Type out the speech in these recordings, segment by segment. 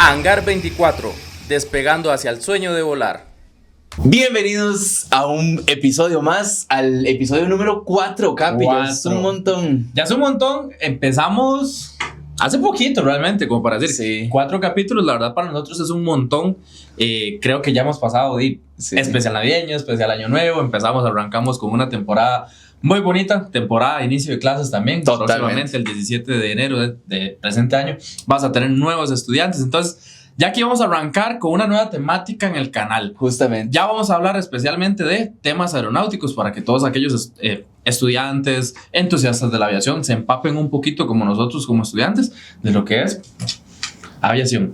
Hangar 24, despegando hacia el sueño de volar. Bienvenidos a un episodio más, al episodio número 4, Capi. Ya es un montón. Ya es un montón. Empezamos hace poquito realmente, como para decir. Sí. 4 capítulos, la verdad para nosotros es un montón. Creo que ya hemos pasado de especial navideño, especial año nuevo. Arrancamos con una temporada muy bonita, temporada de inicio de clases también. Totalmente. Próximamente, el 17 de enero de presente año, vas a tener nuevos estudiantes. Entonces, ya aquí vamos a arrancar con una nueva temática en el canal. Justamente. Ya vamos a hablar especialmente de temas aeronáuticos para que todos aquellos estudiantes, entusiastas de la aviación se empapen un poquito como nosotros como estudiantes de lo que es aviación.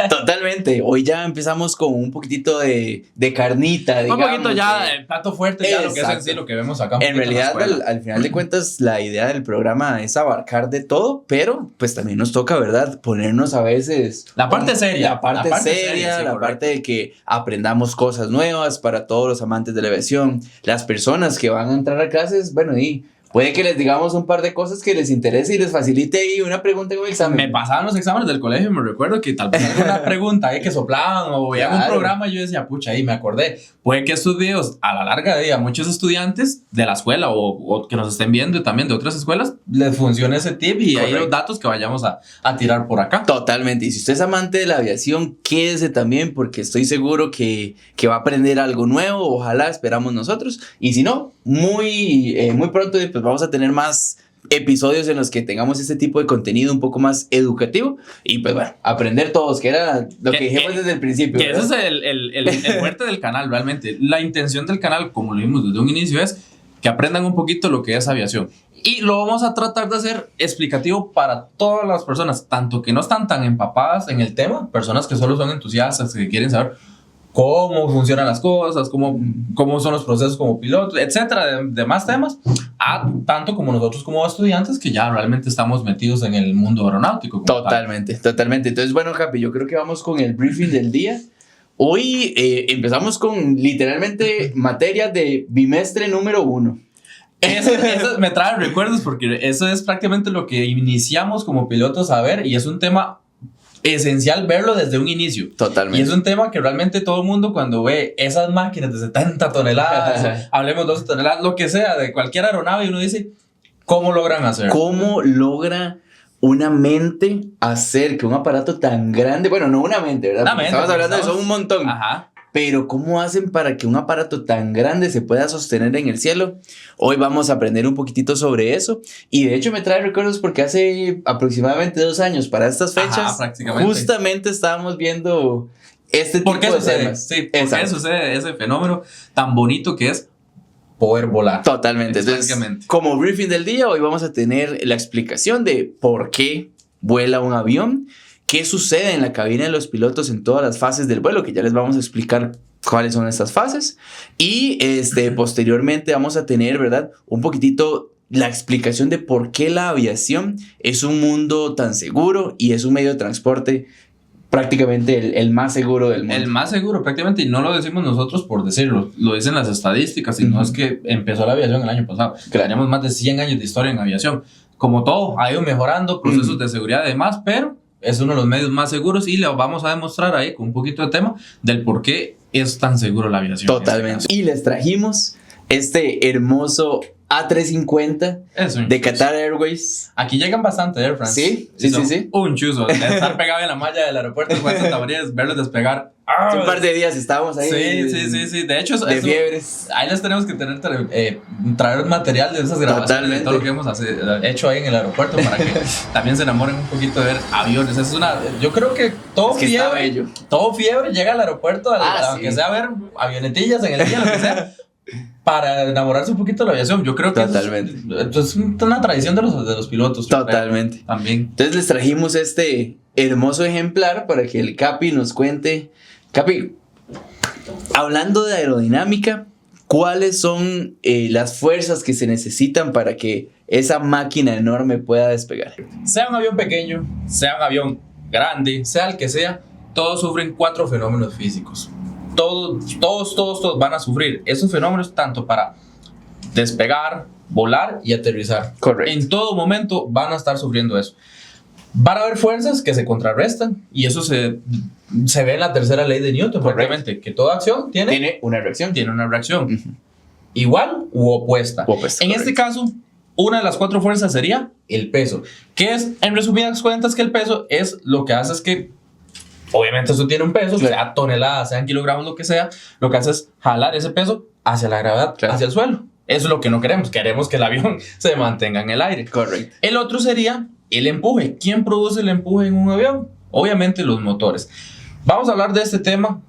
Totalmente. Hoy ya empezamos con un poquitito de carnita, digamos. Un poquito ya el plato fuerte, ya lo que es en sí, lo que vemos acá. En realidad, al final de cuentas, la idea del programa es abarcar de todo, pero pues también nos toca, ¿verdad? Ponernos a veces... La parte seria. La parte seria, sí, la parte de que aprendamos cosas nuevas para todos los amantes de la aviación. Las personas que van a entrar a clases, bueno, y... puede que les digamos un par de cosas que les interese y les facilite ahí una pregunta en un examen. Me pasaban los exámenes del colegio y me recuerdo que tal vez alguna pregunta que soplaban o veían un programa y yo decía, pucha, ahí me acordé. Puede que estos videos a la larga de a muchos estudiantes de la escuela o que nos estén viendo también de otras escuelas les funcione ese tip y ahí los datos que vayamos a tirar por acá. Totalmente. Y si usted es amante de la aviación, quédese también porque estoy seguro que va a aprender algo nuevo. Ojalá, esperamos nosotros. Y si no, muy pronto pues vamos a tener más episodios en los que tengamos este tipo de contenido un poco más educativo y pues bueno, aprender todos, que era lo que dijimos desde el principio. Que ese es el fuerte del canal realmente. La intención del canal, como lo vimos desde un inicio, es que aprendan un poquito lo que es aviación. Y lo vamos a tratar de hacer explicativo para todas las personas, tanto que no están tan empapadas en el tema, personas que solo son entusiastas, que quieren saber cómo funcionan las cosas, cómo son los procesos como piloto, etcétera, de más temas, a tanto como nosotros como estudiantes que ya realmente estamos metidos en el mundo aeronáutico. Totalmente. Entonces, bueno, Capi, yo creo que vamos con el briefing del día. Hoy empezamos con literalmente materias de bimestre número 1. Eso me trae recuerdos porque eso es prácticamente lo que iniciamos como pilotos a ver y es un tema esencial verlo desde un inicio. Totalmente. Y es un tema que realmente todo el mundo cuando ve esas máquinas de 70 toneladas, hablemos 12 toneladas, lo que sea, de cualquier aeronave, y uno dice, ¿cómo logran hacer? ¿Cómo logra una mente hacer que un aparato tan grande, bueno, no una mente, ¿verdad? Estamos hablando de eso un montón. Ajá. Pero ¿cómo hacen para que un aparato tan grande se pueda sostener en el cielo? Hoy vamos a aprender un poquitito sobre eso. Y de hecho me trae recuerdos porque hace aproximadamente 2 años para estas fechas, justamente estábamos viendo este tipo de temas. Sí, ¿por qué sucede ese fenómeno tan bonito que es poder volar? Totalmente. Entonces, como briefing del día, hoy vamos a tener la explicación de por qué vuela un avión, qué sucede en la cabina de los pilotos en todas las fases del vuelo, que ya les vamos a explicar cuáles son estas fases. Y posteriormente vamos a tener, ¿verdad?, un poquitito la explicación de por qué la aviación es un mundo tan seguro y es un medio de transporte prácticamente el más seguro del mundo. El más seguro prácticamente, y no lo decimos nosotros por decirlo, lo dicen las estadísticas, y no es que empezó la aviación el año pasado, que tenemos más de 100 años de historia en aviación. Como todo, ha ido mejorando, procesos de seguridad y demás, pero es uno de los medios más seguros y le vamos a demostrar ahí con un poquito de tema del por qué es tan seguro la aviación. Totalmente. Y les trajimos este hermoso A350 de Qatar Airways. Aquí llegan bastante Air France. Sí. Un chuzo. De estar pegado en la malla del aeropuerto de Santa María, verlos despegar. Hace un par de días estábamos ahí. Sí. De hecho, de fiebres. Ahí les tenemos que traer material de esas grabaciones. De todo lo que hemos hecho ahí en el aeropuerto para que también se enamoren un poquito de ver aviones. Yo creo que todo fiebre llega al aeropuerto, aunque sea a ver avionetillas en el día, lo que sea. Para enamorarse un poquito de la aviación. Yo creo que es una tradición de los pilotos. Totalmente. También. Entonces les trajimos este hermoso ejemplar para que el Capi nos cuente. Capi, hablando de aerodinámica, ¿cuáles son las fuerzas que se necesitan para que esa máquina enorme pueda despegar? Sea un avión pequeño, sea un avión grande, sea el que sea, todos sufren 4 fenómenos físicos. Todos van a sufrir esos fenómenos tanto para despegar, volar y aterrizar. Correcto. En todo momento van a estar sufriendo eso. van a haber fuerzas que se contrarrestan y eso se ve en la tercera ley de Newton, prácticamente, que toda acción tiene una reacción. Igual u opuesta. En este correcto. caso, una de las 4 fuerzas sería el peso, que es, en resumidas cuentas, que el peso es lo que hace es que, obviamente eso tiene un peso, Claro. sea toneladas, sean kilogramos, lo que sea, lo que hace es jalar ese peso hacia la gravedad, Claro. hacia el suelo. Eso es lo que no queremos que el avión se mantenga en el aire. Correcto. El otro sería el empuje. ¿Quién produce el empuje en un avión? Obviamente los motores. Vamos a hablar de este tema,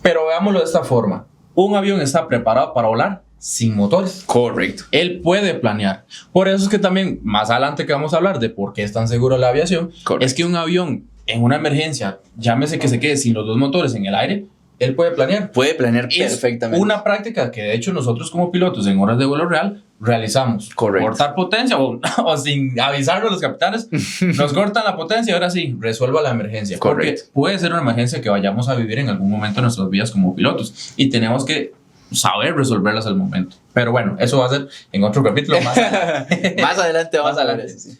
pero veámoslo de esta forma. Un avión está preparado para volar sin motores. Correcto. Él puede planear. Por eso es que también, más adelante que vamos a hablar de por qué es tan segura la aviación, Correcto. es que un avión en una emergencia, llámese que se quede sin los 2 motores en el aire, él puede planear. Puede planear Es perfectamente. una práctica que de hecho nosotros como pilotos en horas de vuelo real realizamos. Correcto. Cortar potencia o sin avisarnos los capitanes, nos cortan la potencia y ahora sí, resuelva la emergencia. Correcto. Porque puede ser una emergencia que vayamos a vivir en algún momento de nuestras vidas como pilotos y tenemos que saber resolverlas al momento. Pero bueno, eso va a ser en otro capítulo más adelante. Más adelante vamos Más a ver adelante. eso, sí.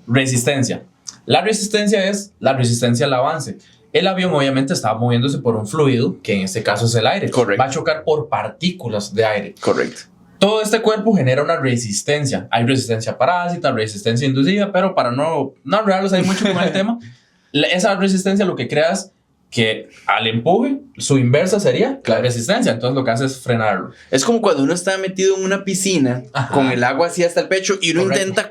Resistencia. La resistencia es la resistencia al avance. El avión obviamente está moviéndose por un fluido, que en este caso es el aire. Correcto. Va a chocar por partículas de aire. Correcto. Todo este cuerpo genera una resistencia. Hay resistencia parásita, resistencia inducida, pero para no enredarlos ahí mucho con el tema, esa resistencia lo que crea es que al empuje, su inversa sería la resistencia. Entonces lo que hace es frenarlo. Es como cuando uno está metido en una piscina Ajá. con el agua así hasta el pecho y uno Correcto. intenta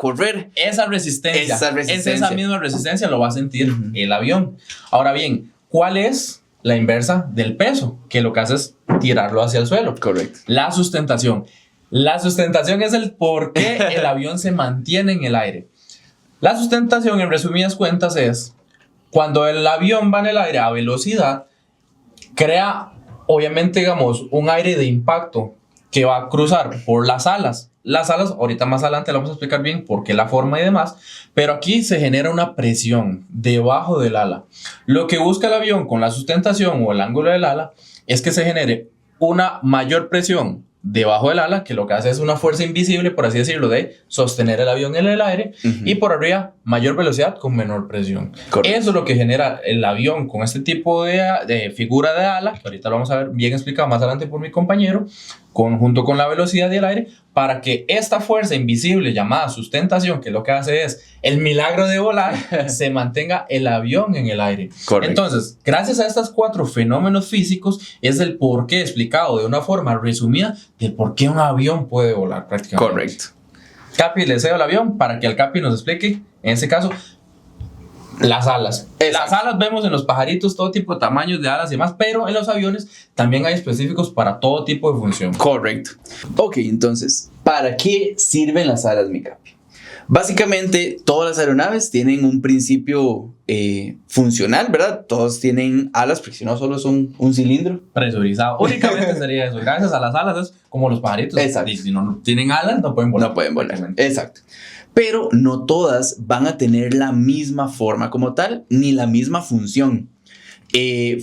esa Esa resistencia. resistencia. Esa misma resistencia lo va a sentir Ujú. el avión. Ahora bien, ¿cuál es la inversa del peso? Que lo que hace es tirarlo hacia el suelo. Correcto. La sustentación. La sustentación es el por qué el avión se mantiene en el aire. La sustentación, en resumidas cuentas, es cuando el avión va en el aire a velocidad, crea, obviamente, digamos, un aire de impacto que va a cruzar por las alas. Las alas, ahorita más adelante le vamos a explicar bien por qué la forma y demás, pero aquí se genera una presión debajo del ala. Lo que busca el avión con la sustentación o el ángulo del ala es que se genere una mayor presión debajo del ala, que lo que hace es una fuerza invisible, por así decirlo, de sostener el avión en el aire, Ujú. y por arriba mayor velocidad con menor presión. Correcto. Eso es lo que genera el avión con este tipo de figura de ala, que ahorita lo vamos a ver bien explicado más adelante por mi compañero, junto con la velocidad y el aire, para que esta fuerza invisible llamada sustentación, que lo que hace es el milagro de volar, se mantenga el avión en el aire. Correcto. Entonces, gracias a estos 4 fenómenos físicos, es el por qué explicado de una forma resumida del por qué un avión puede volar prácticamente. Correcto. Capi, le cedo el avión para que el Capi nos explique, en este caso, las alas. Exacto. Las alas vemos en los pajaritos todo tipo de tamaños de alas y demás, pero en los aviones también hay específicos para todo tipo de función. Correcto. Ok, entonces, ¿para qué sirven las alas, mi Capi? Básicamente, todas las aeronaves tienen un principio funcional, ¿verdad? Todos tienen alas, porque si no, solo son un cilindro. Presurizado. Únicamente sería eso. Gracias a las alas es como los pajaritos. Exacto. Y si no tienen alas, no pueden volar. No pueden volar. Exacto. Pero no todas van a tener la misma forma como tal, ni la misma función.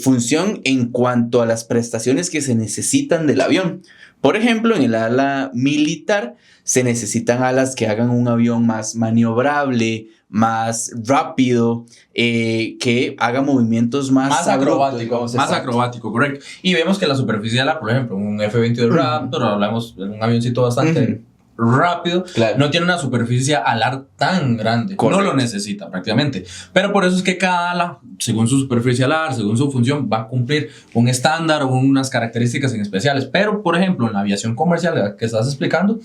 Función en cuanto a las prestaciones que se necesitan del avión. Por ejemplo, en el ala militar se necesitan alas que hagan un avión más maniobrable, más rápido, que haga movimientos más acrobático, abruptos, más exacto. acrobático, correcto. Y vemos que la superficie de la, por ejemplo, un F-22 Raptor, hablamos de un avioncito bastante rápido, Claro. no tiene una superficie alar tan grande, Correcto. no lo necesita prácticamente, pero por eso es que cada ala, según su superficie alar, según su función, va a cumplir un estándar o unas características en especiales. Pero por ejemplo, en la aviación comercial que estás explicando,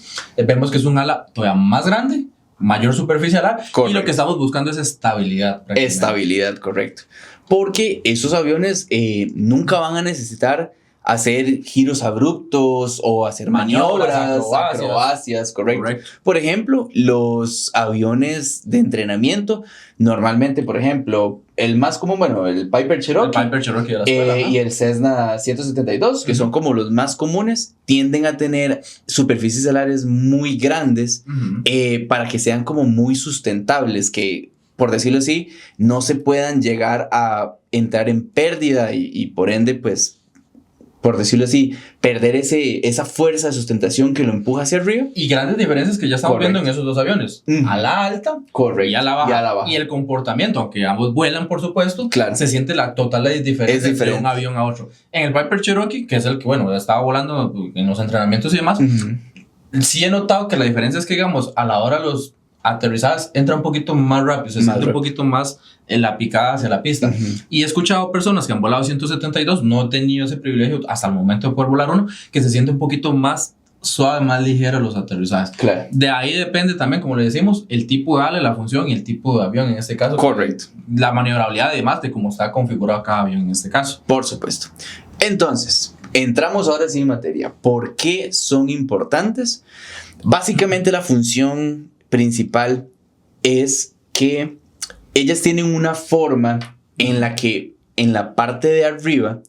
vemos que es un ala todavía más grande, mayor superficie alar, Correcto. y lo que estamos buscando es estabilidad prácticamente. Estabilidad, correcto. Porque esos aviones nunca van a necesitar hacer giros abruptos o hacer maniobras, acrobacias, correcto. Por ejemplo, los aviones de entrenamiento, normalmente, por ejemplo, el más común, bueno, el Piper Cherokee, El Piper Cherokee de la escuela, ¿no? y el Cessna 172, que son como los más comunes, tienden a tener superficies alares muy grandes para que sean como muy sustentables, que, por decirlo así, no se puedan llegar a entrar en pérdida y por ende, pues, por decirlo así, perder esa fuerza de sustentación que lo empuja hacia arriba. Y grandes diferencias que ya estamos viendo en esos dos aviones. A la alta y a la baja. Y el comportamiento, aunque ambos vuelan, por supuesto, se siente la total diferencia de un avión a otro. En el Viper Cherokee, que es el que, bueno, estaba volando en los entrenamientos y demás, sí he notado que la diferencia es que, digamos, a la hora los aterrizadas entra un poquito más rápido, se siente un poquito más en la picada hacia la pista. Y he escuchado personas que han volado 172, no he tenido ese privilegio hasta el momento de poder volar uno, que se siente un poquito más suave, más ligero los aterrizajes. Claro. De ahí depende también, como le decimos, el tipo de ala, la función y el tipo de avión en este caso. Correcto. La maniobrabilidad además de cómo está configurado cada avión en este caso. Por supuesto. Entonces, entramos ahora sí en materia. ¿Por qué son importantes? Básicamente la función principal es que ellas tienen una forma en la que en la parte de arriba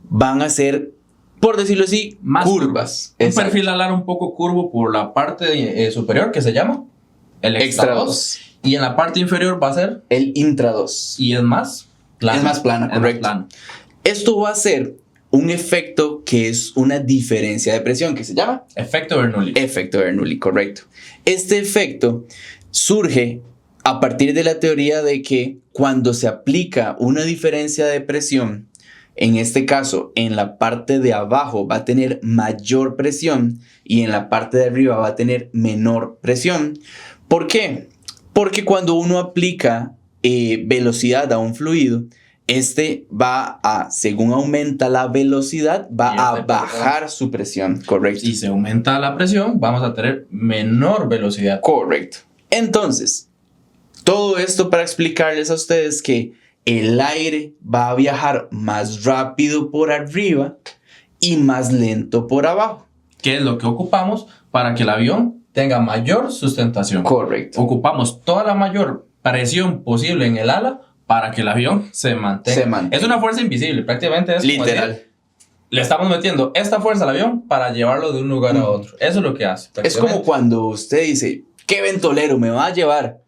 van a ser, por decirlo así, más curvas. Un perfil alar un poco curvo por la parte superior, que se llama el extra 2. Y en la parte inferior va a ser el intra 2. Y es más plana. Es más plana, correcto. Más plana. Esto va a ser un efecto que es una diferencia de presión, que se llama efecto Bernoulli. Efecto Bernoulli, correcto. Este efecto surge a partir de la teoría de que cuando se aplica una diferencia de presión, en este caso en la parte de abajo va a tener mayor presión y en la parte de arriba va a tener menor presión. ¿Por qué? Porque cuando uno aplica velocidad a un fluido, este va a, según aumenta la velocidad, va a bajar su presión, correcto. Si se aumenta la presión, vamos a tener menor velocidad. Correcto. Entonces, todo esto para explicarles a ustedes que el aire va a viajar más rápido por arriba y más lento por abajo. ¿Qué es lo que ocupamos para que el avión tenga mayor sustentación? Correcto. Ocupamos toda la mayor presión posible en el ala para que el avión se mantenga. Es una fuerza invisible, prácticamente es literal. Decir, le estamos metiendo esta fuerza al avión para llevarlo de un lugar a otro. Eso es lo que hace. Es como cuando usted dice, ¿qué ventolero me va a llevar?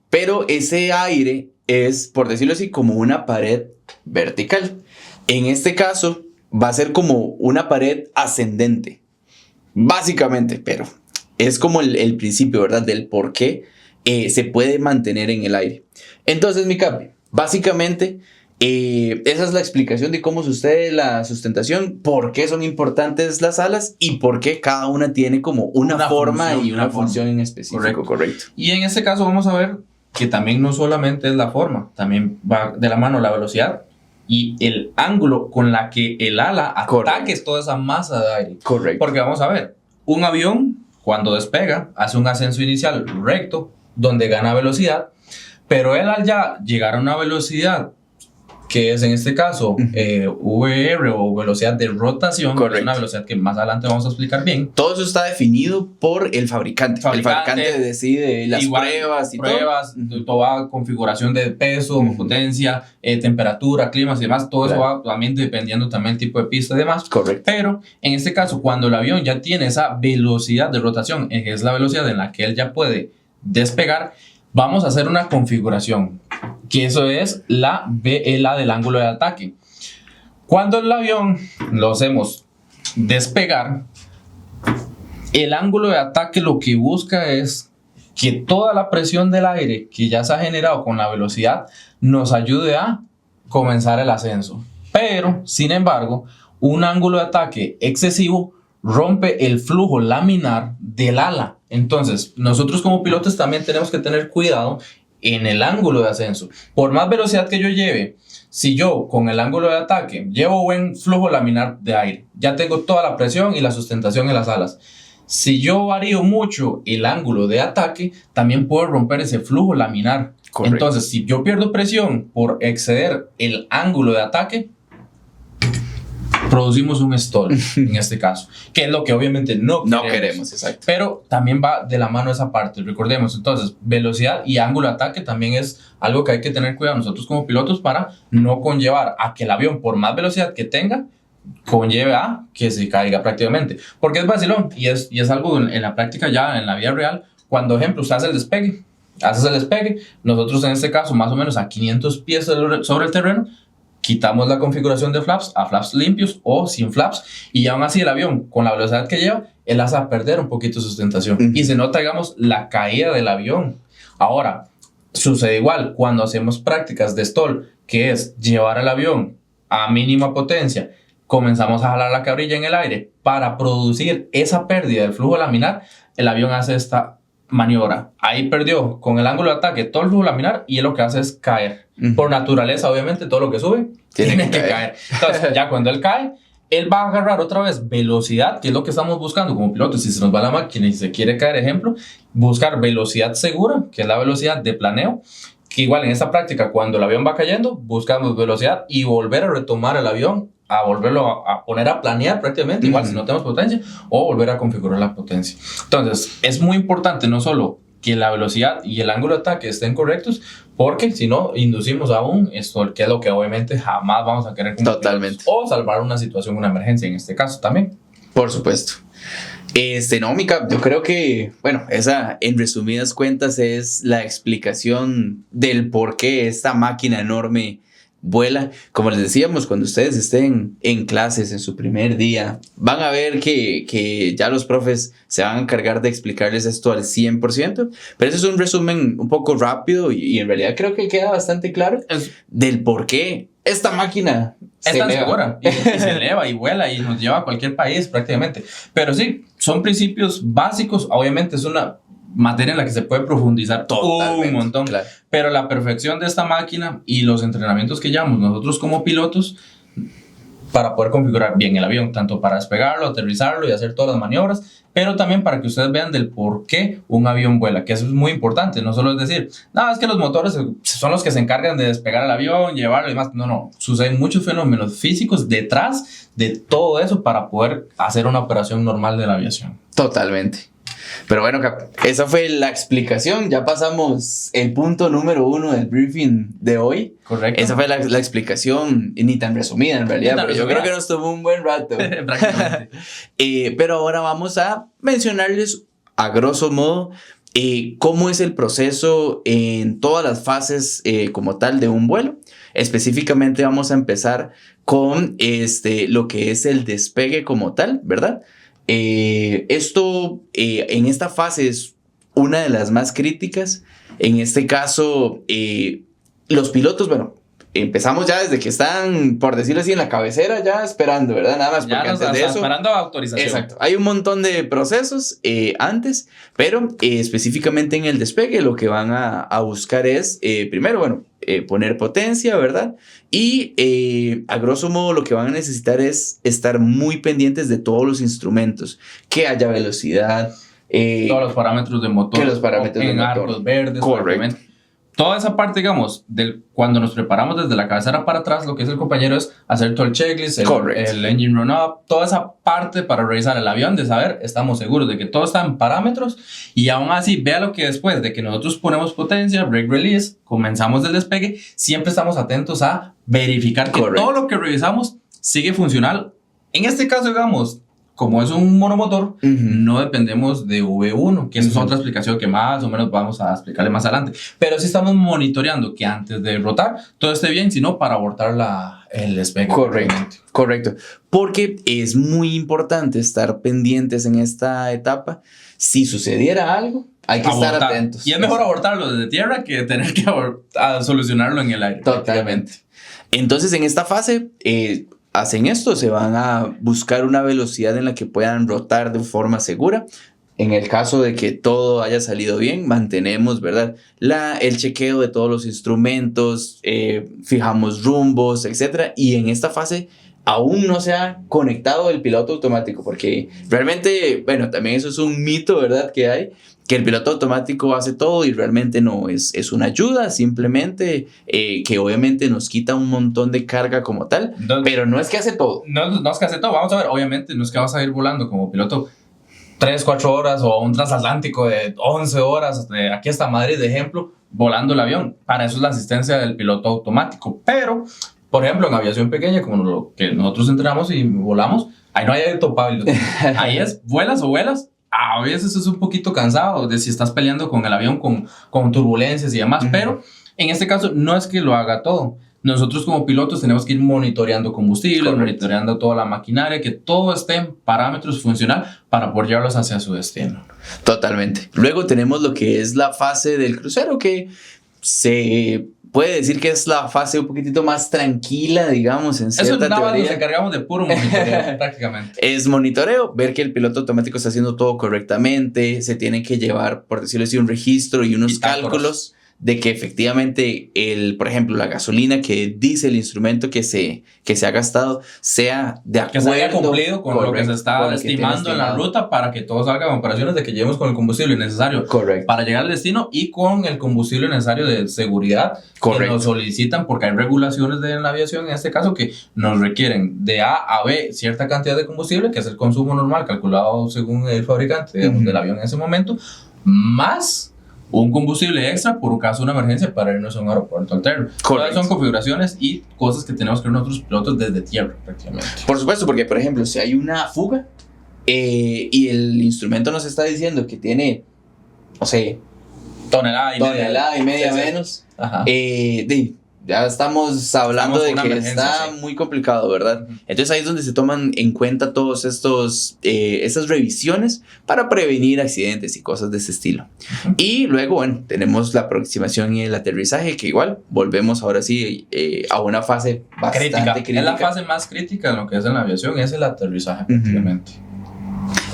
Pero ese aire es, por decirlo así, como una pared vertical. En este caso, va a ser como una pared ascendente. Básicamente, pero es como el principio, ¿verdad? Del por qué se puede mantener en el aire. Entonces, mi capi, básicamente, esa es la explicación de cómo sucede la sustentación, por qué son importantes las alas y por qué cada una tiene como una forma y una función en específico. Correcto. Y en este caso vamos a ver que también no solamente es la forma, también va de la mano la velocidad y el ángulo con la que el ala ataque toda esa masa de aire. Correcto. Porque vamos a ver, un avión cuando despega hace un ascenso inicial recto donde gana velocidad, pero él al ya llegar a una velocidad que es en este caso VR o velocidad de rotación, es una velocidad que más adelante vamos a explicar bien. Todo eso está definido por el fabricante. El fabricante decide las pruebas y toda configuración de peso, potencia, temperatura, climas y demás. Todo eso va también dependiendo también del tipo de pista y demás. Correcto. Pero en este caso, cuando el avión ya tiene esa velocidad de rotación, que es la velocidad en la que él ya puede despegar, vamos a hacer una configuración, que eso es la VLA del ángulo de ataque. Cuando el avión lo hacemos despegar, el ángulo de ataque lo que busca es que toda la presión del aire que ya se ha generado con la velocidad nos ayude a comenzar el ascenso. Pero, sin embargo, un ángulo de ataque excesivo rompe el flujo laminar del ala. Entonces, nosotros como pilotos también tenemos que tener cuidado en el ángulo de ascenso. Por más velocidad que yo lleve, si yo con el ángulo de ataque llevo buen flujo laminar de aire, ya tengo toda la presión y la sustentación en las alas. Si yo varío mucho el ángulo de ataque, también puedo romper ese flujo laminar. Correcto. Entonces, si yo pierdo presión por exceder el ángulo de ataque, producimos un stall en este caso, que es lo que obviamente no queremos. Exacto. Pero también va de la mano esa parte, recordemos. Entonces, velocidad y ángulo de ataque también es algo que hay que tener cuidado nosotros como pilotos para no conllevar a que el avión, por más velocidad que tenga, conlleve a que se caiga prácticamente, porque es vacilón y es algo en la práctica ya en la vida real. Cuando, ejemplo, usted hace el despegue, nosotros en este caso más o menos a 500 pies sobre el terreno, quitamos la configuración de flaps a flaps limpios o sin flaps, y aún así el avión, con la velocidad que lleva, él hace a perder un poquito de sustentación y se nota, digamos, la caída del avión. Ahora, sucede igual cuando hacemos prácticas de stall, que es llevar el avión a mínima potencia, comenzamos a jalar la cabrilla en el aire para producir esa pérdida del flujo laminar, el avión hace esta maniobra. Ahí perdió con el ángulo de ataque todo el flujo laminar y él lo que hace es caer. Por naturaleza, obviamente, todo lo que sube tiene que caer. Entonces, ya cuando él cae, él va a agarrar otra vez velocidad, que es lo que estamos buscando como pilotos. Si se nos va la máquina y se quiere caer, ejemplo, buscar velocidad segura, que es la velocidad de planeo, que igual en esta práctica, cuando el avión va cayendo, buscamos velocidad y volver a retomar el avión, a volverlo a poner a planear prácticamente, igual si no tenemos potencia, o volver a configurar la potencia. Entonces, es muy importante no solo que la velocidad y el ángulo de ataque estén correctos, porque si no, inducimos a un stall, que es lo que obviamente jamás vamos a querer cumplir. Totalmente. O salvar una situación, una emergencia en este caso también. Por supuesto. No, Mica, yo creo que, bueno, esa en resumidas cuentas es la explicación del por qué esta máquina enorme vuela. Como les decíamos, cuando ustedes estén en clases en su primer día, van a ver que ya los profes se van a encargar de explicarles esto al 100%, pero ese es un resumen un poco rápido y en realidad creo que queda bastante claro del por qué esta máquina es tan segura y se eleva y vuela y nos lleva a cualquier país prácticamente. Pero sí, son principios básicos. Obviamente es una materia en la que se puede profundizar un montón. Claro. Pero la perfección de esta máquina y los entrenamientos que llevamos nosotros como pilotos para poder configurar bien el avión, tanto para despegarlo, aterrizarlo y hacer todas las maniobras, pero también para que ustedes vean del por qué un avión vuela, que eso es muy importante. No solo es decir, no, es que los motores son los que se encargan de despegar el avión, llevarlo y demás. No, suceden muchos fenómenos físicos detrás de todo eso para poder hacer una operación normal de la aviación. Totalmente. Pero bueno, esa fue la explicación. Ya pasamos el punto número 1 del briefing de hoy. Correcto. Esa fue la explicación, ni tan resumida en realidad, pero yo creo que nos tomó un buen rato. Prácticamente. Pero ahora vamos a mencionarles a grosso modo cómo es el proceso en todas las fases como tal de un vuelo. Específicamente vamos a empezar con lo que es el despegue como tal, ¿verdad? Esto en esta fase es una de las más críticas. En este caso, los pilotos, bueno, empezamos ya desde que están, por decirlo así, en la cabecera, ya esperando, ¿verdad? Nada más porque ya antes de eso... esperando autorización. Exacto. Hay un montón de procesos antes, pero específicamente en el despegue lo que van a buscar es, primero, bueno, poner potencia, ¿verdad? Y a grosso modo lo que van a necesitar es estar muy pendientes de todos los instrumentos, que haya velocidad. Todos los parámetros de motor. Que los parámetros de motor. Arcos verdes. Correcto. Toda esa parte, digamos, cuando nos preparamos desde la cabecera para atrás, lo que es el compañero es hacer todo el checklist, el engine run-up, toda esa parte para revisar el avión, de saber, estamos seguros de que todo está en parámetros, y aún así, vea lo que después de que nosotros ponemos potencia, brake release, comenzamos el despegue, siempre estamos atentos a verificar que todo lo que revisamos sigue funcional. En este caso, digamos, como es un monomotor, no dependemos de V1, que esa es otra explicación que más o menos vamos a explicarle más adelante. Pero sí estamos monitoreando que antes de rotar todo esté bien, sino para abortar el despegue. Correcto. Porque es muy importante estar pendientes en esta etapa. Si sucediera algo, hay que estar atentos. Y es mejor abortarlo desde tierra que tener que solucionarlo en el aire. Totalmente. Entonces, en esta fase... hacen esto, se van a buscar una velocidad en la que puedan rotar de forma segura. En el caso de que todo haya salido bien, mantenemos, ¿verdad? El chequeo de todos los instrumentos, fijamos rumbos, etc. Y en esta fase aún no se ha conectado el piloto automático, porque realmente, bueno, también eso es un mito, ¿verdad? Que hay, que el piloto automático hace todo y realmente no, es una ayuda simplemente que obviamente nos quita un montón de carga como tal, pero no es que hace todo. No es que hace todo, vamos a ver, obviamente no es que vas a ir volando como piloto 3-4 horas o un transatlántico de 11 horas de aquí hasta Madrid, de ejemplo, volando el avión. Para eso es la asistencia del piloto automático, pero por ejemplo en aviación pequeña como lo que nosotros entrenamos y volamos, ahí no hay autopilot, ahí es vuelas o vuelas. A veces es un poquito cansado de si estás peleando con el avión con turbulencias y demás, pero en este caso no es que lo haga todo, nosotros como pilotos tenemos que ir monitoreando combustible, Correcto. monitoreando toda la maquinaria, que todo esté en parámetros funcional para poder llevarlos hacia su destino. Totalmente. Luego tenemos lo que es la fase del crucero, que se puede decir que es la fase un poquitito más tranquila, digamos, en Eso cierta nada más nos teoría. encargamos de puro monitoreo prácticamente. Es monitoreo, ver que el piloto automático está haciendo todo correctamente, se tiene que llevar, por decirlo así, un registro y unos Bitácoras. cálculos de que efectivamente, por ejemplo, la gasolina que dice el instrumento que se ha gastado sea de Que acuerdo. se haya cumplido con lo que correcto, se está con lo que tiene estimando en la estimado. ruta para que todo salga con operaciones de que lleguemos con el combustible necesario Correcto. para llegar al destino y con el combustible necesario de seguridad que Correcto. nos solicitan, porque hay regulaciones de la aviación en este caso que nos requieren de A a B cierta cantidad de combustible, que es el consumo normal calculado según el fabricante, digamos, del avión en ese momento, más un combustible extra por caso de una emergencia para irnos a un aeropuerto alterno. Todas Correcto. son configuraciones y cosas que tenemos que ver nosotros pilotos desde tierra prácticamente. Por supuesto, porque por ejemplo, si hay una fuga y el instrumento nos está diciendo que tiene, no sé, Tonelada y media Sí, sí. menos, Ajá. ya estamos hablando Estamos de con una que emergencia, está sí. muy complicado, ¿verdad? Ujú. Entonces ahí es donde se toman en cuenta todos estas revisiones para prevenir accidentes y cosas de ese estilo. Ujú. Y luego, bueno, tenemos la aproximación y el aterrizaje, que igual volvemos ahora sí a una fase bastante crítica. Es la fase más crítica en lo que es en la aviación, es el aterrizaje Ujú. prácticamente.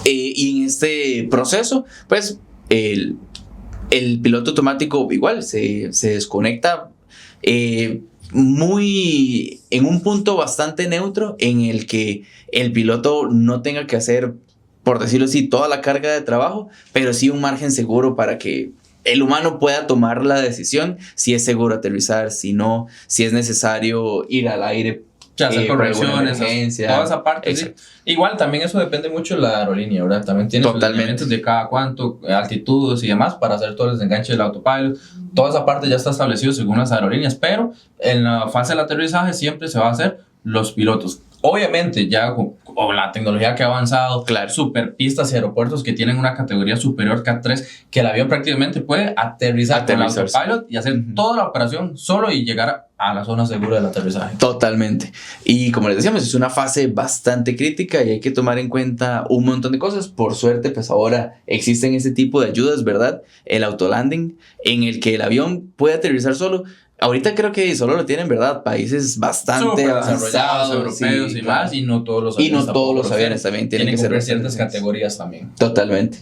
Y en este proceso, pues el piloto automático igual se desconecta en un punto bastante neutro en el que el piloto no tenga que hacer, por decirlo así, toda la carga de trabajo, pero sí un margen seguro para que el humano pueda tomar la decisión si es seguro aterrizar, si no, si es necesario ir al aire. Ya hacer por alguna correcciones, emergencia. toda esa parte. Sí. Exacto. Igual también eso depende mucho de la aerolínea, ¿verdad? También tiene sus Totalmente. lineamientos de cada cuánto, altitudes y demás para hacer todo el desenganche del autopilot. Toda esa parte ya está establecido según las aerolíneas, pero en la fase del aterrizaje siempre se va a hacer los pilotos. Obviamente ya con la tecnología que ha avanzado, Claro. superpistas y aeropuertos que tienen una categoría superior CAT-3, que el avión prácticamente puede aterrizar con el Aterrizarse. autopilot y hacer Ujú. toda la operación solo y llegar a la zona segura del aterrizaje. Totalmente. Y como les decíamos, es una fase bastante crítica y hay que tomar en cuenta un montón de cosas. Por suerte, pues ahora existen ese tipo de ayudas, ¿verdad? El autolanding, en el que el avión puede aterrizar solo. Ahorita creo que solo lo tienen, ¿verdad? Países bastante Súper desarrollados, avanzados, europeos sí, y claro. más, y no todos los Y aviones. no todos tampoco los lo aviones también tienen que ser cumplir bastante ciertas buenos. categorías también. Totalmente.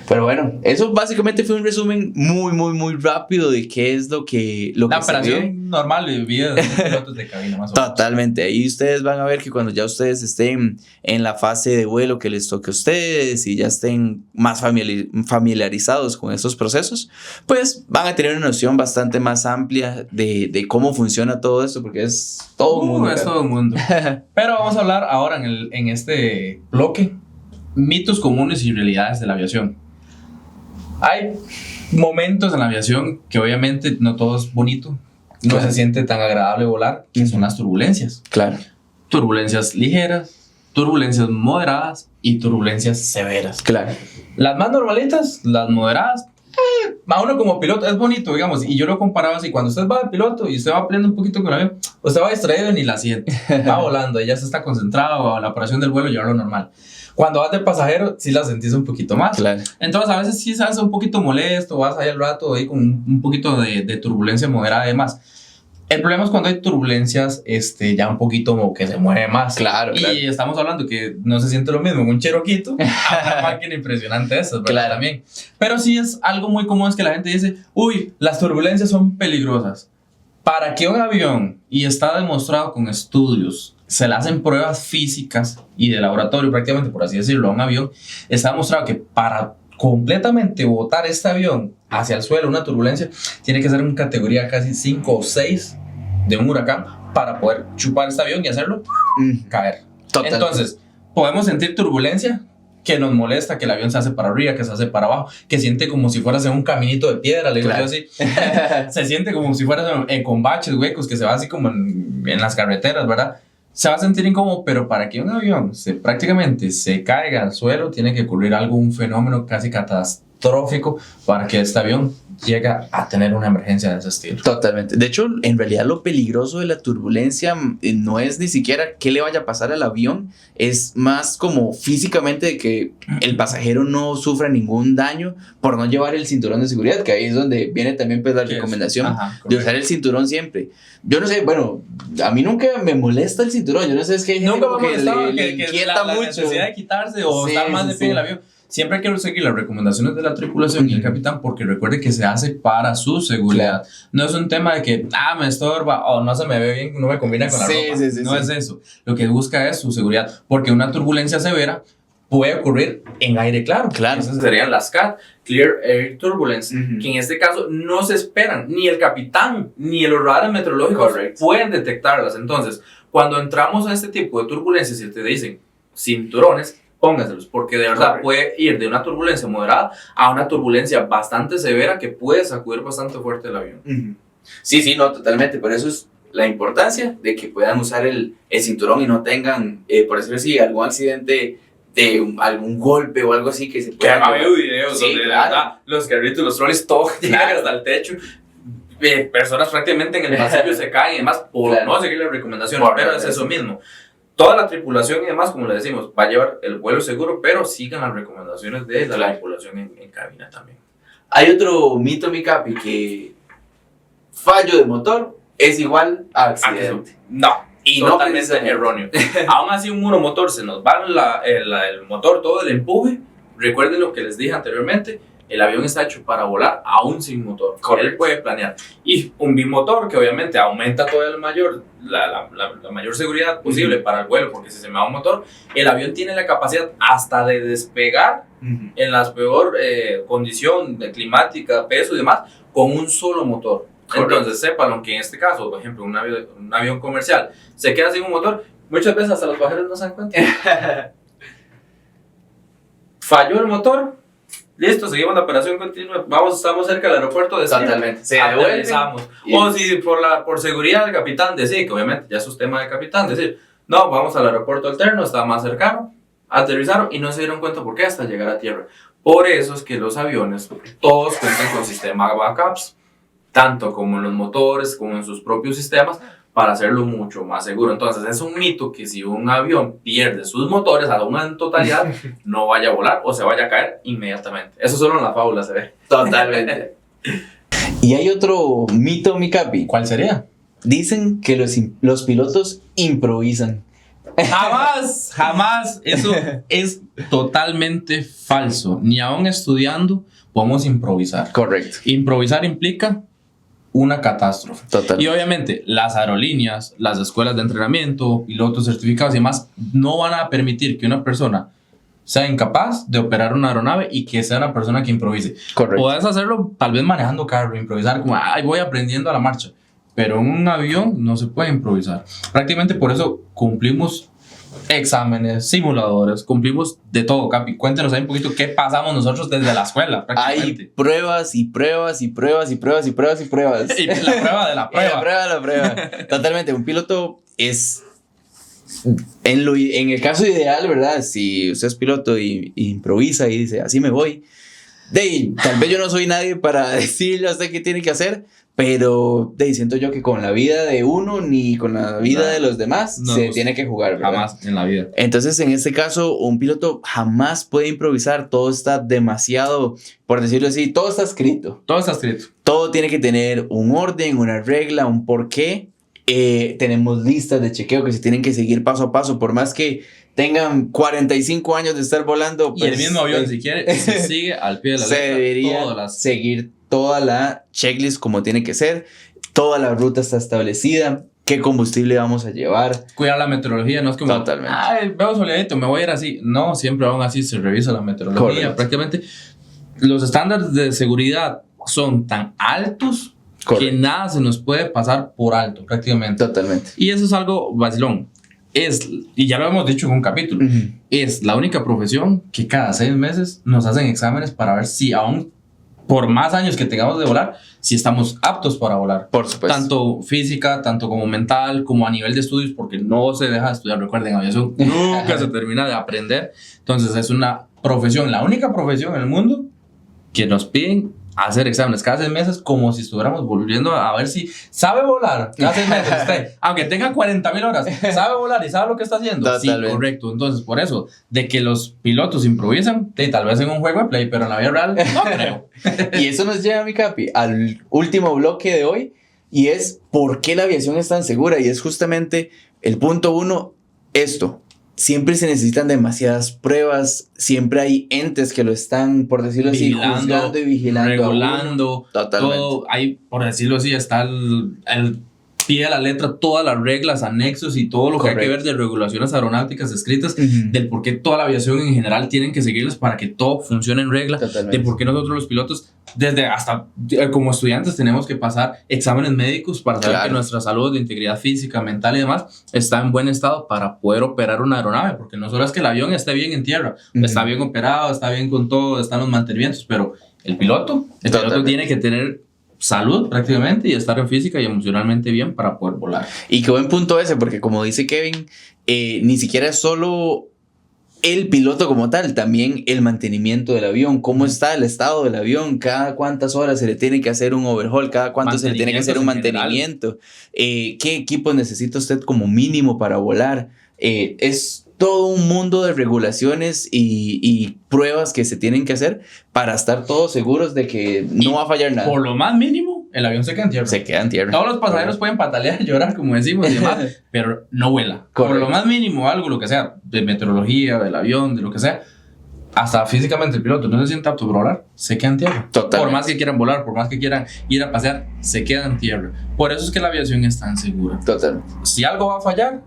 Pero bueno, eso básicamente fue un resumen muy rápido de qué es lo que La se vio. operación normal de vida de pilotos de cabina, más o menos. Totalmente, ahí ustedes van a ver que cuando ya ustedes estén en la fase de vuelo que les toque a ustedes y ya estén más familiarizados con estos procesos, pues van a tener una noción bastante más amplia de cómo funciona todo esto, porque es todo un mundo. Es ¿verdad? todo un mundo. Pero vamos a hablar ahora en este bloque, mitos comunes y realidades de la aviación. Hay momentos en la aviación que obviamente no todo es bonito, no Claro. se siente tan agradable volar, que son las turbulencias. Claro, Turbulencias ligeras, turbulencias moderadas y turbulencias severas. claro. Las más normalitas, las moderadas, a uno como piloto es bonito, digamos, y yo lo comparaba así, cuando usted va de piloto y usted va peleando un poquito con el avión, usted va distraído y ni la siente, va volando, y ya se está concentrado a la operación del vuelo, llevarlo normal. Cuando vas de pasajero, sí la sentís un poquito más. Claro. Entonces a veces sí se hace un poquito molesto, vas ahí al rato ahí con un poquito de turbulencia moderada y demás. El problema es cuando hay turbulencias ya un poquito como que se mueve más. Claro, Y claro. estamos hablando que no se siente lo mismo en un Cheroquito a una máquina impresionante de esas, ¿verdad? Claro. También. Pero sí es algo muy común, es que la gente dice, uy, las turbulencias son peligrosas. Para que un avión, y está demostrado con estudios, se le hacen pruebas físicas y de laboratorio prácticamente, por así decirlo, a un avión, está demostrado que para completamente botar este avión hacia el suelo, una turbulencia, tiene que ser en categoría casi 5 o 6 de un huracán para poder chupar este avión y hacerlo caer. Total. Entonces, podemos sentir turbulencia que nos molesta, que el avión se hace para arriba, que se hace para abajo, que siente como si fueras en un caminito de piedra, le digo Claro. yo así. Se siente como si fueras con baches, huecos, que se va así como en las carreteras, ¿verdad? Se va a sentir incómodo, pero para que un avión prácticamente se caiga al suelo, tiene que ocurrir algún fenómeno casi catastrófico para que este avión llega a tener una emergencia de ese estilo. Totalmente. De hecho, en realidad lo peligroso de la turbulencia no es ni siquiera qué le vaya a pasar al avión, es más como físicamente de que el pasajero no sufra ningún daño por no llevar el cinturón de seguridad, que ahí es donde viene también pues la recomendación de usar el cinturón siempre. Yo no sé, bueno, a mí nunca me molesta el cinturón, yo no sé, es que hay gente Nunca me que molestaba le inquieta la mucho. necesidad de quitarse o Sí, estar más sí, de pie en el sí. avión. Siempre hay que seguir las recomendaciones de la tripulación y el capitán, porque recuerde que se hace para su seguridad. No es un tema de que, me estorba o no se me ve bien, no me combina con la ropa. No es eso. Lo que busca es su seguridad, porque una turbulencia severa puede ocurrir en aire claro. Esas serían las CAT, Clear Air Turbulence, que en este caso no se esperan, ni el capitán ni los radares meteorológicos pueden detectarlas. Entonces, cuando entramos a este tipo de turbulencias y te dicen cinturones, pónganselos, porque de verdad puede ir de una turbulencia moderada a una turbulencia bastante severa que puede sacudir bastante fuerte el avión. Sí, no, totalmente. Por eso es la importancia de que puedan usar el cinturón y no tengan, por decirlo así, algún accidente de algún golpe o algo así que se pueda. Que ha habido videos donde de verdad los carritos, los trolleys, todo llegan hasta el techo. Personas prácticamente en el pasillo se caen y demás por no seguir la recomendación, pero es eso mismo. Toda la tripulación y demás, como le decimos, va a llevar el vuelo seguro, pero sigan las recomendaciones de la tripulación en cabina también. Hay otro mito, mi capi, que fallo de motor es igual a accidente. No, y totalmente erróneo. Aún así, un monomotor se nos va el motor, todo el empuje. Recuerden lo que les dije anteriormente. El avión está hecho para volar aún sin motor. Él puede planear. Y un bimotor que obviamente aumenta todavía la mayor seguridad posible para el vuelo, porque si se me va un motor, el avión tiene la capacidad hasta de despegar en la peor condición climática, peso y demás, con un solo motor. Entonces sépanlo que en este caso, por ejemplo, un avión comercial se queda sin un motor, muchas veces hasta los pasajeros no se dan cuenta. Falló el motor. Listo, seguimos la operación continua. Estamos cerca del aeropuerto de totalmente. Se aterrizamos. O si por seguridad del capitán decir, que obviamente ya eso es tema del capitán, decir, no, vamos al aeropuerto alterno, está más cercano, aterrizaron y no se dieron cuenta por qué hasta llegar a tierra. Por eso es que los aviones, todos cuentan con sistema backups, tanto como en los motores, como en sus propios sistemas, para hacerlo mucho más seguro. Entonces es un mito que si un avión pierde sus motores a una totalidad, no vaya a volar o se vaya a caer inmediatamente. Eso solo en la fábula se ve. Totalmente. Y hay otro mito, mi capi. ¿Cuál sería? Dicen que los pilotos improvisan. Jamás. Eso es totalmente falso. Ni aún estudiando podemos improvisar. Correcto. Improvisar implica una catástrofe. Total. Y obviamente las aerolíneas, las escuelas de entrenamiento, pilotos certificados y demás no van a permitir que una persona sea incapaz de operar una aeronave y que sea una persona que improvise. Correcto. Puedes hacerlo tal vez manejando carro, improvisar como, voy aprendiendo a la marcha. Pero en un avión no se puede improvisar. Prácticamente por eso cumplimos exámenes, simuladores, cumplimos de todo, Capi. Cuéntenos ahí un poquito qué pasamos nosotros desde la escuela. Hay pruebas y pruebas y pruebas y pruebas y pruebas y pruebas. Y la prueba de la prueba. La prueba de la prueba. Totalmente. Un piloto es, en el caso ideal, ¿verdad? Si usted es piloto y improvisa y dice, así me voy. Tal vez yo no soy nadie para decirle a usted qué tiene que hacer, pero siento yo que con la vida de uno ni con la vida de los demás se tiene que jugar, ¿verdad? Jamás en la vida. Entonces, en este caso, un piloto jamás puede improvisar. Todo está demasiado, por decirlo así, todo está escrito. Todo está escrito. Todo tiene que tener un orden, una regla, un porqué. Tenemos listas de chequeo que se tienen que seguir paso a paso, por más que tengan 45 años de estar volando. Y el mismo avión, si quiere, se sigue al pie de la letra. Se debería seguir toda la checklist como tiene que ser. Toda la ruta está establecida. ¿Qué combustible vamos a llevar? Cuidar la meteorología, no es como, totalmente. Veo soleadito, me voy a ir así. No, siempre aún así se revisa la meteorología. Correcto. Prácticamente los estándares de seguridad son tan altos que nada se nos puede pasar por alto, prácticamente. Totalmente. Y eso es algo vacilón. Y ya lo hemos dicho en un capítulo, es la única profesión que cada 6 meses nos hacen exámenes para ver si aún por más años que tengamos de volar, si estamos aptos para volar. Por supuesto. Tanto física, tanto como mental, como a nivel de estudios, porque no se deja de estudiar. Recuerden, aviación nunca se termina de aprender. Entonces es una profesión, la única profesión en el mundo que nos piden hacer exámenes cada 6 meses como si estuviéramos volviendo a ver si sabe volar cada 6 meses usted, aunque tenga 40,000 horas, sabe volar y sabe lo que está haciendo. Totalmente. Sí, correcto. Entonces, por eso, de que los pilotos improvisan, tal vez en un juego de Play, pero en la vida real, no creo. Y eso nos lleva, mi capi, al último bloque de hoy, y es ¿por qué la aviación es tan segura? Y es justamente el punto 1, esto. Siempre se necesitan demasiadas pruebas, siempre hay entes que lo están, por decirlo así, juzgando y vigilando. Regulando. Totalmente. Todo, hay, por decirlo así, está el pie a la letra, todas las reglas, anexos y todo lo que hay que ver de regulaciones aeronáuticas escritas, del por qué toda la aviación en general tienen que seguirlas para que todo funcione en regla, Totalmente. de por qué nosotros los pilotos, desde hasta como estudiantes, tenemos que pasar exámenes médicos para saber que nuestra salud, de integridad física, mental y demás está en buen estado para poder operar una aeronave, porque no solo es que el avión esté bien en tierra, está bien operado, está bien con todo, están los mantenimientos, pero el piloto tiene que tener salud prácticamente y estar en física y emocionalmente bien para poder volar. Y qué buen punto ese, porque como dice Kevin, ni siquiera es solo el piloto como tal, también el mantenimiento del avión, cómo está el estado del avión, cada cuántas horas se le tiene que hacer un overhaul, cada cuánto se le tiene que hacer un mantenimiento, qué equipo necesita usted como mínimo para volar. Es todo un mundo de regulaciones y pruebas que se tienen que hacer para estar todos seguros de que no va a fallar nada. Por lo más mínimo, el avión se queda en tierra. Se queda en tierra. Todos los pasajeros pueden patalear, llorar, como decimos, y demás, pero no vuela. Correcto. Por lo más mínimo, algo, lo que sea, de meteorología, del avión, de lo que sea, hasta físicamente el piloto no se siente apto para volar, se queda en tierra. Totalmente. Por más que quieran volar, por más que quieran ir a pasear, se queda en tierra. Por eso es que la aviación es tan segura. Totalmente. Si algo va a fallar,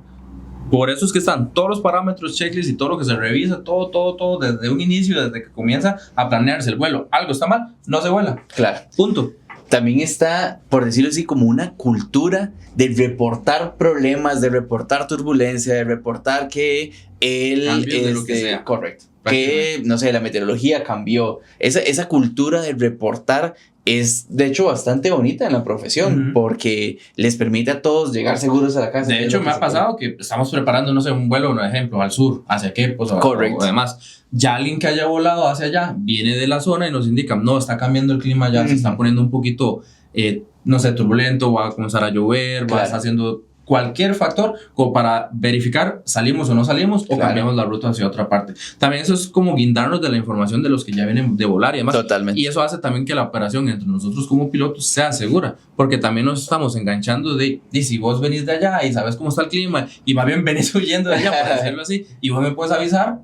por eso es que están todos los parámetros, checklists y todo lo que se revisa, todo desde un inicio, desde que comienza a planearse el vuelo. Algo está mal, no se vuela. Claro. Punto. También está, por decirlo así, como una cultura de reportar problemas, de reportar turbulencia, de reportar que de lo que sea. Correcto. Que, no sé, la meteorología cambió. Esa cultura de reportar es, de hecho, bastante bonita en la profesión, porque les permite a todos llegar seguros a la casa. De hecho, me ha pasado que estamos preparando, no sé, un vuelo, un ejemplo, al sur, hacia qué, pues, correcto. O demás. Ya alguien que haya volado hacia allá viene de la zona y nos indica, no, está cambiando el clima ya, se está poniendo un poquito, no sé, turbulento, va a comenzar a llover, va a estar haciendo cualquier factor como para verificar salimos o no salimos o cambiamos la ruta hacia otra parte. También eso es como guindarnos de la información de los que ya vienen de volar y demás. Totalmente. Y eso hace también que la operación entre nosotros como pilotos sea segura, porque también nos estamos enganchando de si vos venís de allá y sabes cómo está el clima y más bien venís huyendo de allá, por decirlo así, y vos me puedes avisar,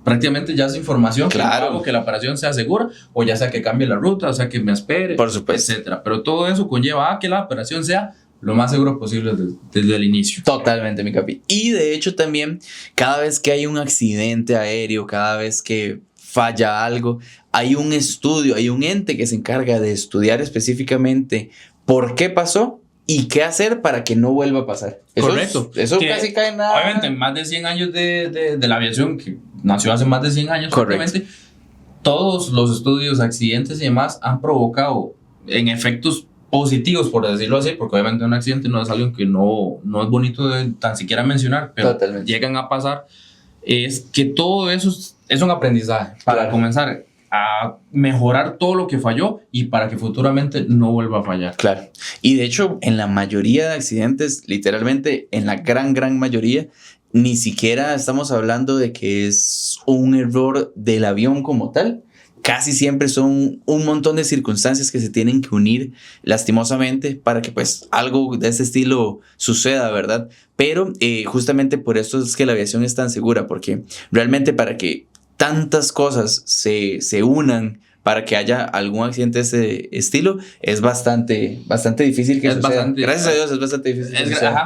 prácticamente ya es información que hago que la operación sea segura, o ya sea que cambie la ruta, o sea que me espere, por supuesto, etcétera. Pero todo eso conlleva a que la operación sea lo más seguro posible desde el inicio. Totalmente, mi capi. Y de hecho también, cada vez que hay un accidente aéreo, cada vez que falla algo, hay un estudio, hay un ente que se encarga de estudiar específicamente por qué pasó y qué hacer para que no vuelva a pasar. Correcto. Eso casi cae en nada. Obviamente, más de 100 años de la aviación, que nació hace más de 100 años, prácticamente, todos los estudios, accidentes y demás han provocado en efectos positivos, por decirlo así, porque obviamente un accidente no es algo que no es bonito de tan siquiera mencionar, pero llegan a pasar, es que todo eso es un aprendizaje para comenzar a mejorar todo lo que falló y para que futuramente no vuelva a fallar. Claro. Y de hecho, en la mayoría de accidentes, literalmente en la gran mayoría, ni siquiera estamos hablando de que es un error del avión como tal. Casi siempre son un montón de circunstancias que se tienen que unir lastimosamente para que pues algo de ese estilo suceda, ¿verdad? Pero justamente por eso es que la aviación es tan segura, porque realmente para que tantas cosas se unan para que haya algún accidente de ese estilo, es bastante difícil que suceda. Gracias a Dios es bastante difícil.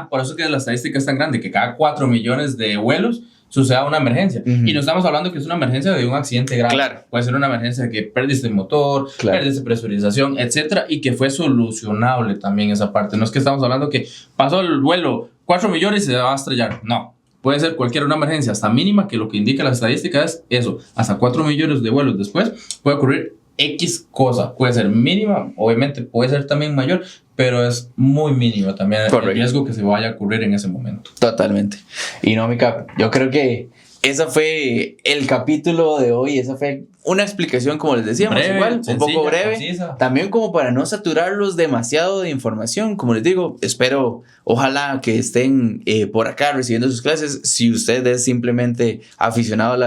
Por eso es que la estadística es tan grande, que cada 4 millones de vuelos suceda una emergencia. Y no estamos hablando que es una emergencia de un accidente grave. Claro. Puede ser una emergencia de que perdiste motor, perdiste presurización, etcétera, y que fue solucionable también esa parte. No es que estamos hablando que pasó el vuelo 4 millones y se va a estrellar. No. Puede ser cualquier una emergencia, hasta mínima, que lo que indica la estadística es eso. Hasta 4 millones de vuelos después puede ocurrir X cosa. Puede ser mínima, obviamente puede ser también mayor, pero es muy mínimo también el riesgo que se vaya a ocurrir en ese momento. Totalmente. Y no, mi cap, yo creo que ese fue el capítulo de hoy, esa fue una explicación, como les decíamos, Breve, igual, un sencilla, poco breve. concisa. También como para no saturarlos demasiado de información. Como les digo, espero, ojalá que estén por acá recibiendo sus clases. Si usted es simplemente aficionado a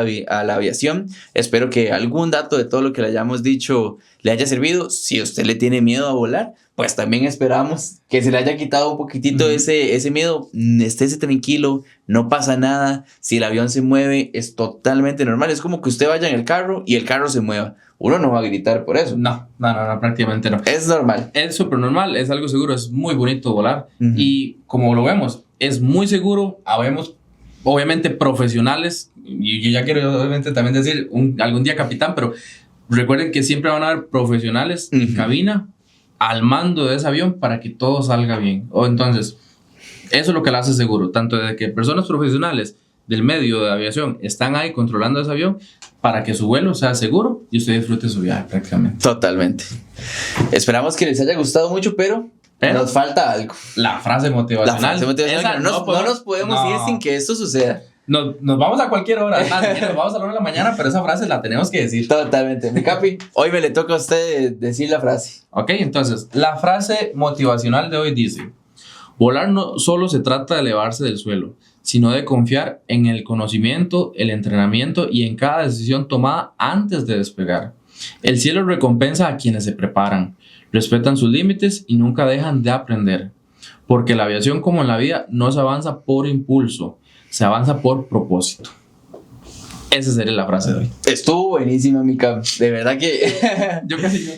la aviación, espero que algún dato de todo lo que le hayamos dicho le haya servido. Si usted le tiene miedo a volar, pues también esperamos que se le haya quitado un poquitito ese miedo. Estése tranquilo, no pasa nada. Si el avión se mueve, es totalmente normal. Es como que usted vaya en el carro y el carro se mueva. Uno no va a gritar por eso. No, prácticamente no. Es normal. Es súper normal, es algo seguro, es muy bonito volar. Y como lo vemos, es muy seguro. Habemos, obviamente, profesionales. Y yo ya quiero, obviamente, también decir algún día capitán, pero recuerden que siempre van a haber profesionales en cabina al mando de ese avión para que todo salga bien. Entonces, eso es lo que lo hace seguro. Tanto de que personas profesionales del medio de aviación están ahí controlando ese avión para que su vuelo sea seguro y usted disfrute su viaje prácticamente. Totalmente. Esperamos que les haya gustado mucho, pero nos falta algo. La frase motivacional. La frase motivacional. No nos podemos ir sin que esto suceda. Nos vamos a cualquier hora. Además, nos vamos a la hora de la mañana, pero esa frase la tenemos que decir. Totalmente. Mi Capi, hoy me le toca a usted decir la frase. Ok, entonces, la frase motivacional de hoy dice: volar no solo se trata de elevarse del suelo, sino de confiar en el conocimiento, el entrenamiento y en cada decisión tomada antes de despegar. El cielo recompensa a quienes se preparan, respetan sus límites y nunca dejan de aprender. Porque la aviación, como en la vida, no se avanza por impulso, se avanza por propósito. Esa sería la frase de hoy. Estuvo buenísima, mi Cap. De verdad que Yo casi yo.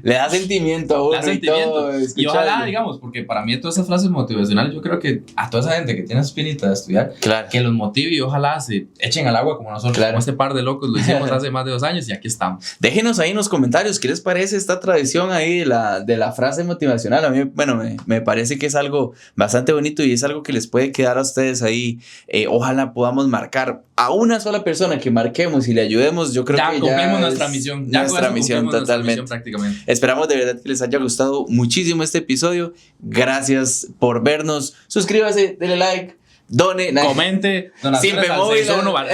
le da sentimiento a uno. Le da sentimiento. Todo, Y ojalá, escucharlo. digamos, porque para mí todas esas frases motivacionales, yo creo que a toda esa gente que tiene espinita de estudiar, Claro. que los motive y ojalá se echen al agua como nosotros, Claro. como este par de locos lo hicimos hace más de 2 años y aquí estamos. Déjenos ahí en los comentarios qué les parece esta tradición ahí de la frase motivacional. A mí, bueno, me parece que es algo bastante bonito y es algo que les puede quedar a ustedes ahí. Ojalá podamos marcar a una sola persona que marquemos y le ayudemos. Yo creo que ya cumplimos es nuestra misión. Ya nuestra misión, cumplimos nuestra totalmente. misión prácticamente. Esperamos de verdad que les haya gustado muchísimo este episodio. Gracias por vernos. Suscríbase, denle like, done, Comente, donaciones al Móvil. 61, ¿vale?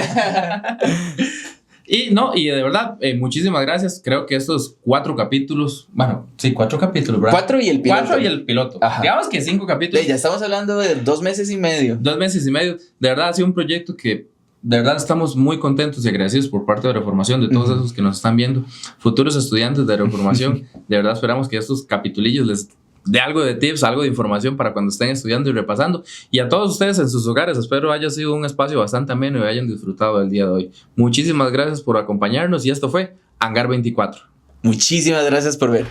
Y de verdad, muchísimas gracias. Creo que estos 4 capítulos, bueno, sí, 4 capítulos, ¿verdad? 4 y el piloto. 4 y el piloto. Ajá. Digamos que 5 capítulos. Ya estamos hablando de 2 meses y medio. 2 meses y medio. De verdad ha sido un proyecto que de verdad estamos muy contentos y agradecidos por parte de Reformación, de todos esos que nos están viendo, futuros estudiantes de Reformación. De verdad esperamos que estos capitulillos les dé algo de tips, algo de información para cuando estén estudiando y repasando. Y a todos ustedes en sus hogares, espero haya sido un espacio bastante ameno y hayan disfrutado del día de hoy. Muchísimas gracias por acompañarnos y esto fue Hangar 24. Muchísimas gracias por ver.